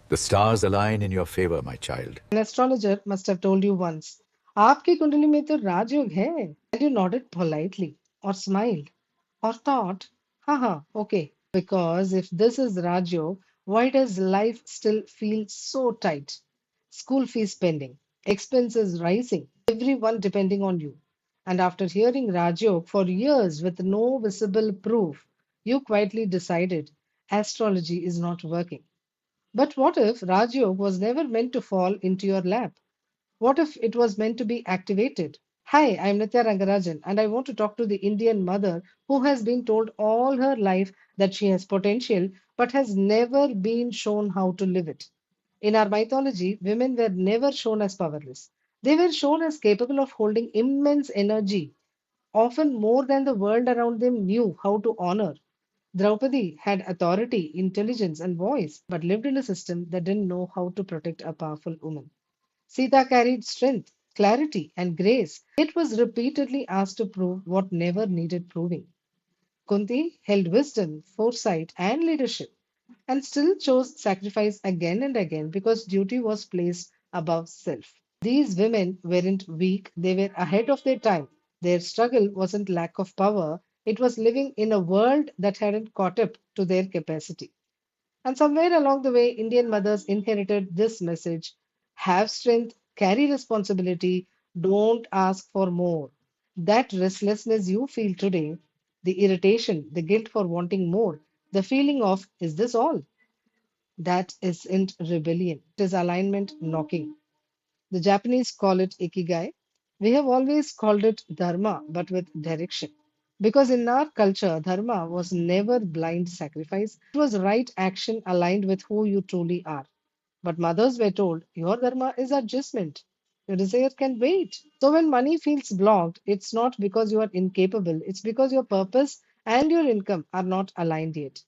The stars align in your favor, my child. An astrologer must have told you once, आपकी कुंडली में तो राजयोग है. And you nodded politely, or smiled, or thought, haha, okay. Because if this is Rajyog, why does life still feel so tight? School fees pending, expenses rising, everyone depending on you. And after hearing Rajyog for years with no visible proof, you quietly decided astrology is not working. But what if Rajyog was never meant to fall into your lap? What if it was meant to be activated? Hi, I'm Nitya Rangarajan, and I want to talk to the Indian mother who has been told all her life that she has potential but has never been shown how to live it. In our mythology, women were never shown as powerless. They were shown as capable of holding immense energy, often more than the world around them knew how to honor. Draupadi had authority, intelligence, and voice, but lived in a system that didn't know how to protect a powerful woman. Sita carried strength, clarity, and grace, yet was repeatedly asked to prove what never needed proving. Kunti held wisdom, foresight, and leadership, and still chose sacrifice again and again because duty was placed above self. These women weren't weak, they were ahead of their time. Their struggle wasn't lack of power, it was living in a world that hadn't caught up to their capacity. And somewhere along the way, Indian mothers inherited this message: have strength, carry responsibility, don't ask for more. That restlessness you feel today, the irritation, the guilt for wanting more, the feeling of, is this all? That isn't rebellion, it is alignment knocking. The Japanese call it ikigai. We have always called it dharma, but with direction. Because in our culture, dharma was never blind sacrifice, it was right action aligned with who you truly are. But mothers were told, your dharma is adjustment. Your desire can wait. So when money feels blocked, it's not because you are incapable, it's because your purpose and your income are not aligned yet.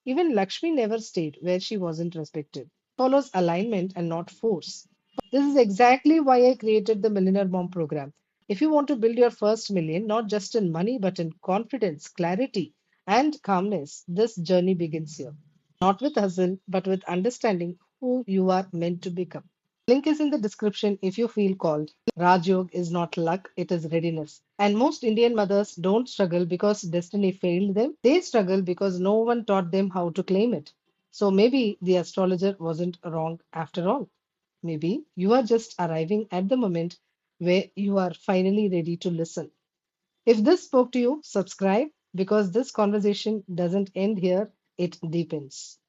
Even Lakshmi never stayed where she wasn't respected. Follows alignment and not force. This is exactly why I created the Millionaire Mom program. If you want to build your first million, not just in money, but in confidence, clarity, and calmness, this journey begins here. Not with hustle, but with understanding who you are meant to become. Link is in the description if you feel called. Rajyog is not luck, it is readiness. And most Indian mothers don't struggle because destiny failed them. They struggle because no one taught them how to claim it. So maybe the astrologer wasn't wrong after all. Maybe you are just arriving at the moment where you are finally ready to listen. If this spoke to you, subscribe because this conversation doesn't end here, it deepens.